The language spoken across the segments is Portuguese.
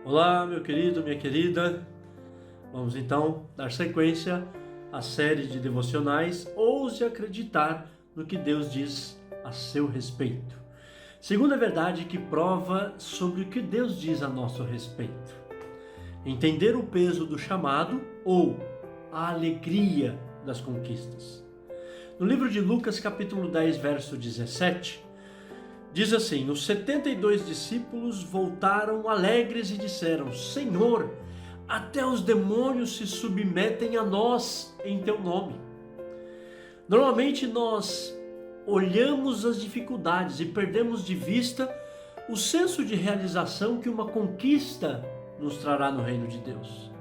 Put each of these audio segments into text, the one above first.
Olá, meu querido, minha querida. Vamos então dar sequência à série de devocionais Ouse Acreditar no que Deus diz a seu respeito. Segunda verdade que prova sobre o que Deus diz a nosso respeito. Entender o peso do chamado ou a alegria das conquistas. No livro de Lucas, capítulo 10, verso 17, diz assim: os 72 discípulos voltaram alegres e disseram: Senhor, até os demônios se submetem a nós em teu nome. Normalmente nós olhamos as dificuldades e perdemos de vista o senso de realização que uma conquista nos trará no reino de Deus.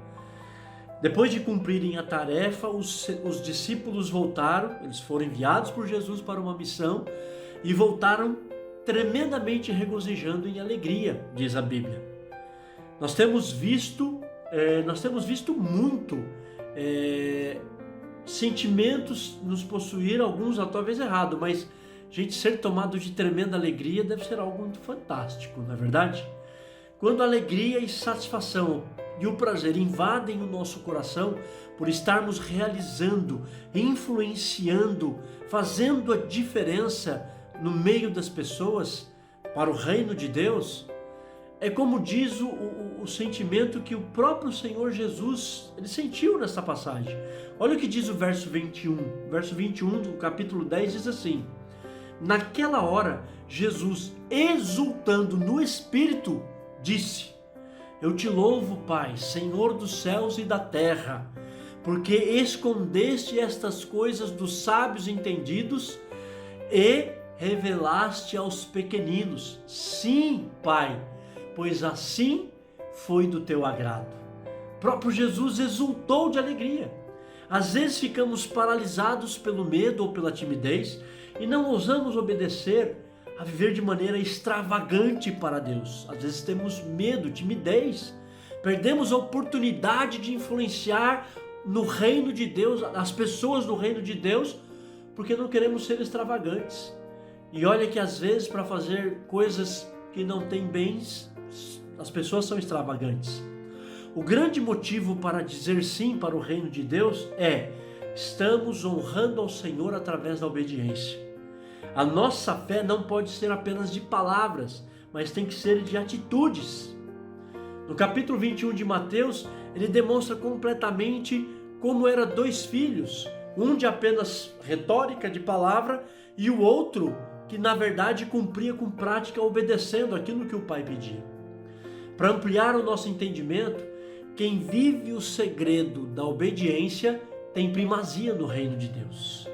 Depois de cumprirem a tarefa, os discípulos voltaram, eles foram enviados por Jesus para uma missão e voltaram tremendamente regozijando em alegria, diz a Bíblia. Nós temos visto muito sentimentos nos possuir, alguns talvez errado, mas gente, ser tomado de tremenda alegria deve ser algo muito fantástico, não é verdade? Quando a alegria e satisfação e o prazer invadem o nosso coração por estarmos realizando, influenciando, fazendo a diferença no meio das pessoas para o reino de Deus, é como diz o sentimento que o próprio Senhor Jesus ele sentiu nessa passagem. Olha o que diz o verso 21. Verso 21 do capítulo 10 diz assim: naquela hora, Jesus, exultando no Espírito, disse: eu te louvo, Pai, Senhor dos céus e da terra, porque escondeste estas coisas dos sábios entendidos e revelaste aos pequeninos. Sim, Pai, pois assim foi do teu agrado. O próprio Jesus exultou de alegria. Às vezes ficamos paralisados pelo medo ou pela timidez e não ousamos obedecer a viver de maneira extravagante para Deus. Às vezes temos medo, timidez, perdemos a oportunidade de influenciar no reino de Deus, as pessoas no reino de Deus, porque não queremos ser extravagantes. E olha que às vezes para fazer coisas que não têm bens, as pessoas são extravagantes. O grande motivo para dizer sim para o reino de Deus é: estamos honrando ao Senhor através da obediência. A nossa fé não pode ser apenas de palavras, mas tem que ser de atitudes. No capítulo 21 de Mateus, ele demonstra completamente como eram dois filhos, um de apenas retórica de palavra e o outro que na verdade cumpria com prática, obedecendo aquilo que o Pai pedia. Para ampliar o nosso entendimento, quem vive o segredo da obediência tem primazia no reino de Deus.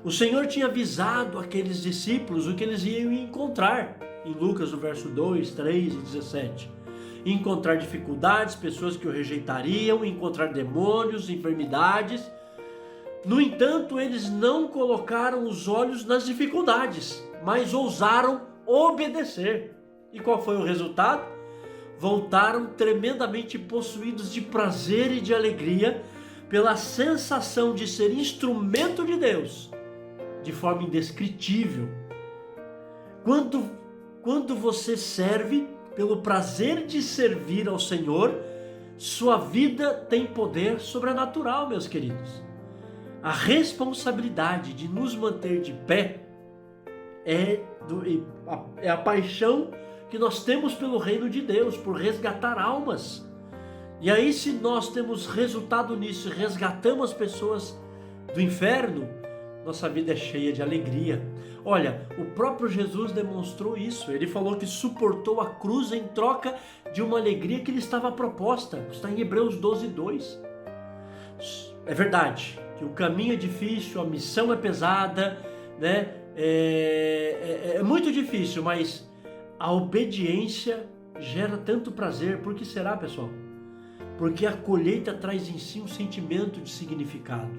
O Senhor tinha avisado aqueles discípulos o que eles iam encontrar, em Lucas, no verso 2, 3 e 17. Encontrar dificuldades, pessoas que o rejeitariam, encontrar demônios, enfermidades. No entanto, eles não colocaram os olhos nas dificuldades, mas ousaram obedecer. E qual foi o resultado? Voltaram tremendamente possuídos de prazer e de alegria pela sensação de ser instrumento de Deus, de forma indescritível. Quando você serve pelo prazer de servir ao Senhor, sua vida tem poder sobrenatural, meus queridos. A responsabilidade de nos manter de pé é a paixão que nós temos pelo reino de Deus, por resgatar almas. E aí, se nós temos resultado nisso, resgatamos as pessoas do inferno, nossa vida é cheia de alegria. Olha, o próprio Jesus demonstrou isso. Ele falou que suportou a cruz em troca de uma alegria que lhe estava proposta. Está em Hebreus 12, 2. É verdade que o caminho é difícil, a missão é pesada, né? É muito difícil, mas a obediência gera tanto prazer. Por que será, pessoal? Porque a colheita traz em si um sentimento de significado.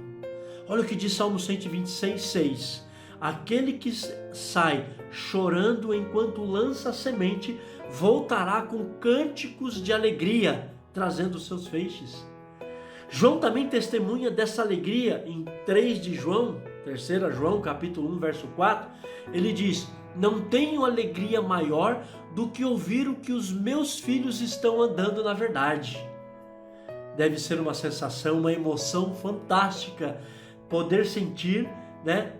Olha o que diz Salmo 126, 6. Aquele que sai chorando enquanto lança a semente, voltará com cânticos de alegria, trazendo seus feixes. João também testemunha dessa alegria em 3 João, capítulo 1, verso 4. Ele diz: Não tenho alegria maior do que ouvir o que os meus filhos estão andando na verdade. Deve ser uma sensação, uma emoção fantástica poder sentir, né,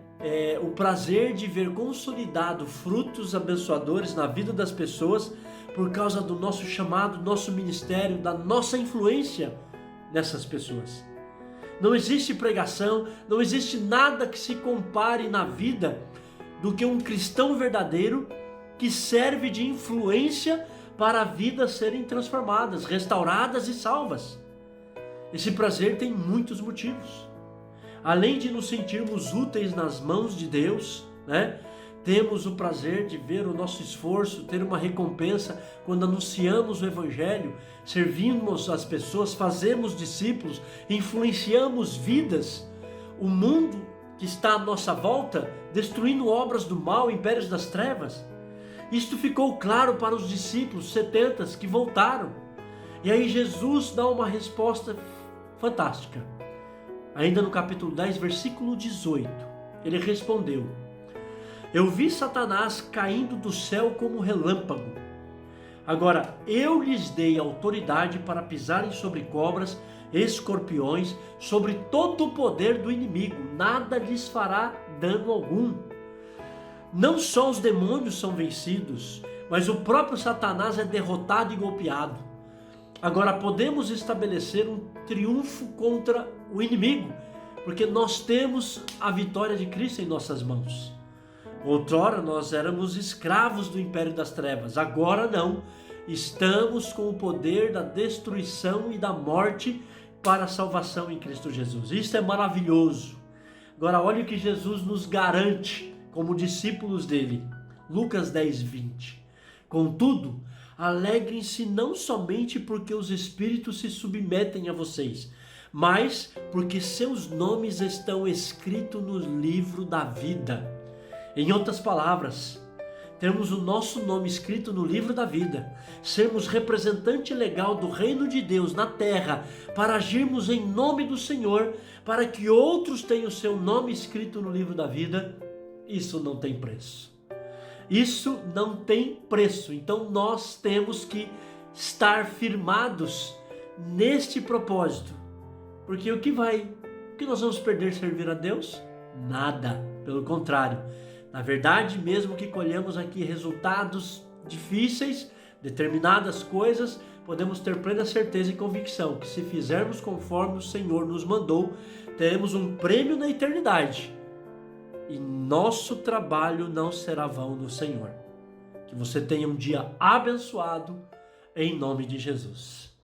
o prazer de ver consolidado frutos abençoadores na vida das pessoas por causa do nosso chamado, nosso ministério, da nossa influência nessas pessoas. Não existe pregação, não existe nada que se compare na vida do que um cristão verdadeiro que serve de influência para vidas serem transformadas, restauradas e salvas. Esse prazer tem muitos motivos. Além de nos sentirmos úteis nas mãos de Deus, né? Temos o prazer de ver o nosso esforço, ter uma recompensa quando anunciamos o Evangelho, servimos as pessoas, fazemos discípulos, influenciamos vidas. O mundo que está à nossa volta, destruindo obras do mal, impérios das trevas. Isto ficou claro para os discípulos 70 que voltaram. E aí Jesus dá uma resposta fantástica. Ainda no capítulo 10, versículo 18, ele respondeu: eu vi Satanás caindo do céu como relâmpago. Agora eu lhes dei autoridade para pisarem sobre cobras, escorpiões, sobre todo o poder do inimigo. Nada lhes fará dano algum. Não só os demônios são vencidos, mas o próprio Satanás é derrotado e golpeado. Agora podemos estabelecer um triunfo contra o inimigo, porque nós temos a vitória de Cristo em nossas mãos. Outrora nós éramos escravos do império das trevas, agora não. Estamos com o poder da destruição e da morte para a salvação em Cristo Jesus. Isso é maravilhoso. Agora olha o que Jesus nos garante como discípulos dele. Lucas 10, 20. Contudo, alegrem-se não somente porque os espíritos se submetem a vocês, mas porque seus nomes estão escritos no livro da vida. Em outras palavras, temos o nosso nome escrito no livro da vida, sermos representante legal do reino de Deus na terra, para agirmos em nome do Senhor, para que outros tenham o seu nome escrito no livro da vida. Isso não tem preço. Isso não tem preço. Então nós temos que estar firmados neste propósito. Porque o que nós vamos perder servir a Deus? Nada. Pelo contrário. Na verdade, mesmo que colhamos aqui resultados difíceis, determinadas coisas, podemos ter plena certeza e convicção que se fizermos conforme o Senhor nos mandou, teremos um prêmio na eternidade. E nosso trabalho não será vão no Senhor. Que você tenha um dia abençoado, em nome de Jesus.